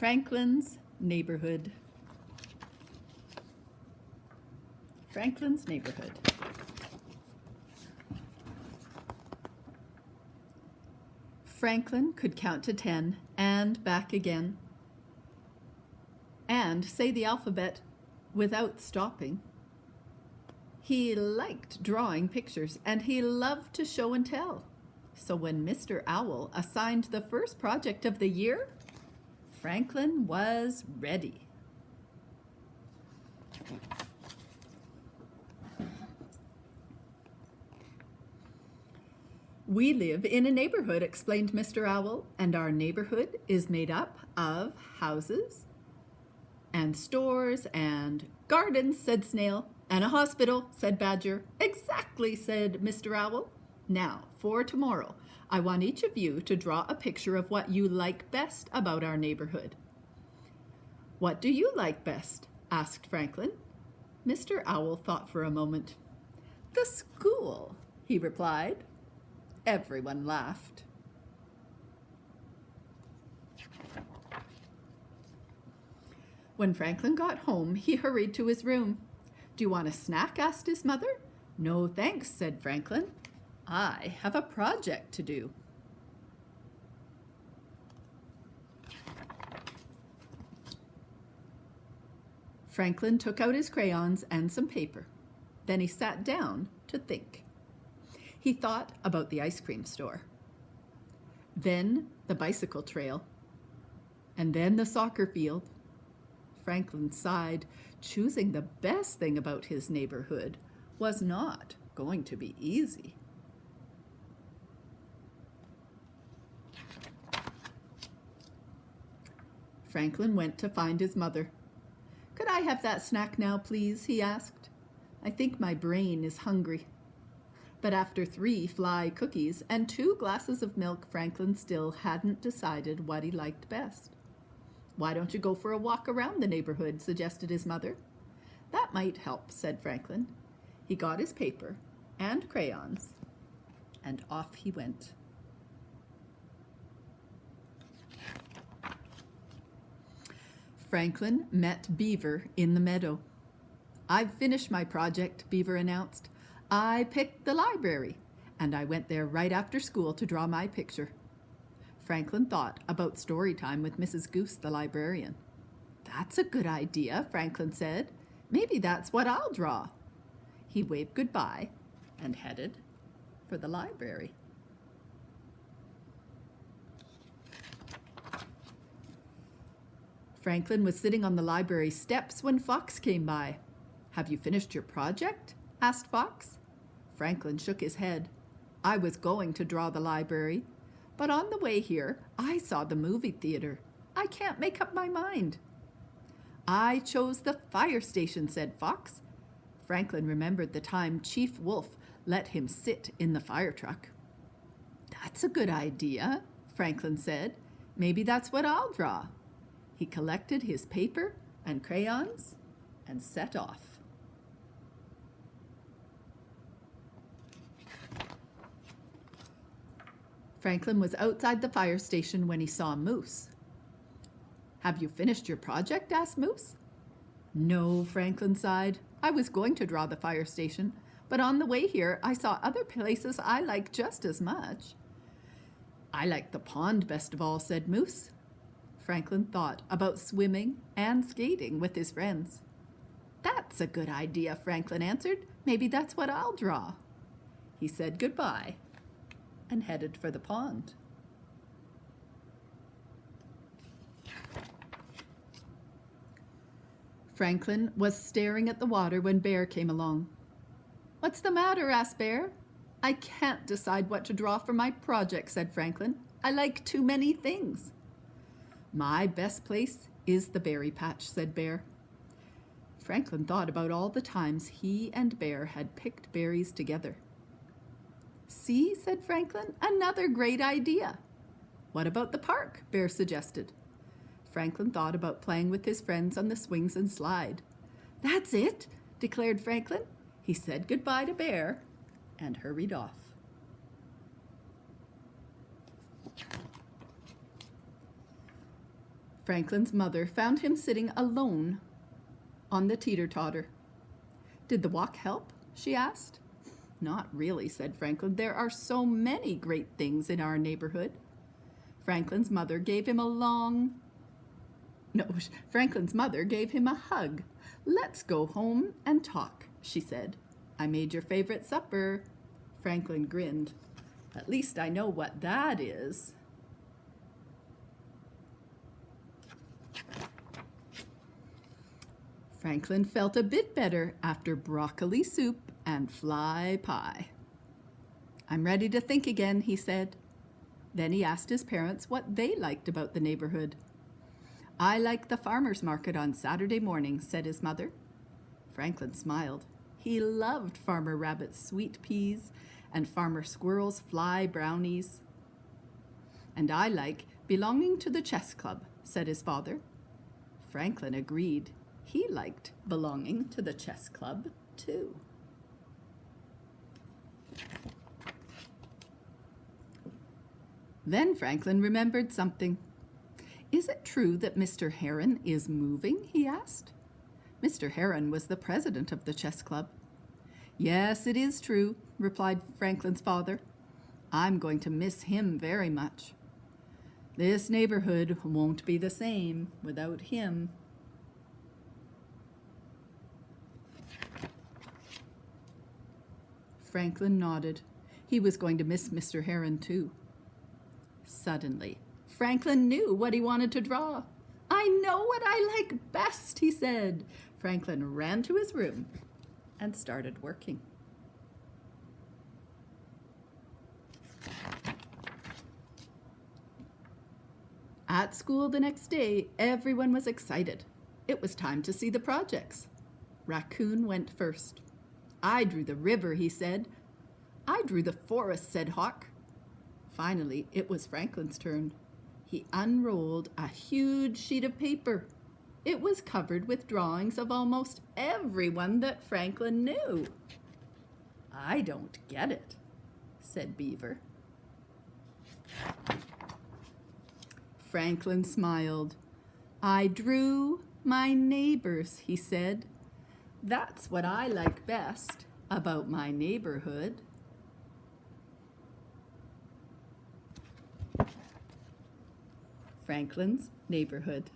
Franklin's Neighborhood. Franklin's Neighborhood. Franklin could count to 10 and back again, and say the alphabet without stopping. He liked drawing pictures, and he loved to show and tell. So when Mr. Owl assigned the first project of the year, Franklin was ready. We live in a neighborhood, explained Mr. Owl, and our neighborhood is made up of houses and stores and gardens, said Snail, and a hospital, said Badger. Exactly, said Mr. Owl. Now, for tomorrow, I want each of you to draw a picture of what you like best about our neighborhood. What do you like best? Asked Franklin. Mr. Owl thought for a moment. The school, he replied. Everyone laughed. When Franklin got home, he hurried to his room. Do you want a snack? Asked his mother. No, thanks, said Franklin. I have a project to do. Franklin took out his crayons and some paper. Then he sat down to think. He thought about the ice cream store, then the bicycle trail, and then the soccer field. Franklin sighed. Choosing the best thing about his neighborhood was not going to be easy. Franklin went to find his mother. Could I have that snack now, please? He asked. I think my brain is hungry. But after 3 fly cookies and 2 glasses of milk, Franklin still hadn't decided what he liked best. Why don't you go for a walk around the neighborhood, suggested his mother. That might help, said Franklin. He got his paper and crayons, and off he went. Franklin met Beaver in the meadow. I've finished my project, Beaver announced. I picked the library, and I went there right after school to draw my picture. Franklin thought about story time with Mrs. Goose, the librarian. That's a good idea, Franklin said. Maybe that's what I'll draw. He waved goodbye and headed for the library. Franklin was sitting on the library steps when Fox came by. Have you finished your project? Asked Fox. Franklin shook his head. I was going to draw the library, but on the way here, I saw the movie theater. I can't make up my mind. I chose the fire station, said Fox. Franklin remembered the time Chief Wolf let him sit in the fire truck. That's a good idea, Franklin said. Maybe that's what I'll draw. He collected his paper and crayons and set off. Franklin was outside the fire station when he saw Moose. Have you finished your project? Asked Moose. No, Franklin sighed. I was going to draw the fire station, but on the way here I saw other places I like just as much. I like the pond best of all, said Moose. Franklin thought about swimming and skating with his friends. That's a good idea, Franklin answered. Maybe that's what I'll draw. He said goodbye and headed for the pond. Franklin was staring at the water when Bear came along. What's the matter? Asked Bear. I can't decide what to draw for my project, said Franklin. I like too many things. My best place is the berry patch, said Bear. Franklin thought about all the times he and Bear had picked berries together. See, said Franklin, another great idea. What about the park? Bear suggested. Franklin thought about playing with his friends on the swings and slide. That's it, declared Franklin. He said goodbye to Bear and hurried off. Franklin's mother found him sitting alone on the teeter-totter. "Did the walk help?" she asked. "Not really," said Franklin. "There are so many great things in our neighborhood." Franklin's mother gave him a hug. "Let's go home and talk," she said. "I made your favorite supper." Franklin grinned. "At least I know what that is." Franklin felt a bit better after broccoli soup and fly pie. "I'm ready to think again," he said. Then he asked his parents what they liked about the neighborhood. "I like the farmer's market on Saturday morning," said his mother. Franklin smiled. He loved Farmer Rabbit's sweet peas and Farmer Squirrel's fly brownies. "And I like belonging to the chess club," said his father. Franklin agreed. He liked belonging to the chess club, too. Then Franklin remembered something. "Is it true that Mr. Heron is moving?" he asked. Mr. Heron was the president of the chess club. "Yes, it is true," replied Franklin's father. "I'm going to miss him very much. This neighborhood won't be the same without him." Franklin nodded. He was going to miss Mr. Heron, too. Suddenly, Franklin knew what he wanted to draw. "I know what I like best," he said. Franklin ran to his room and started working. At school the next day, everyone was excited. It was time to see the projects. Raccoon went first. "I drew the river," he said. "I drew the forest," said Hawk. Finally, it was Franklin's turn. He unrolled a huge sheet of paper. It was covered with drawings of almost everyone that Franklin knew. "I don't get it," said Beaver. Franklin smiled. "I drew my neighbors," he said. "That's what I like best about my neighborhood." Franklin's Neighborhood.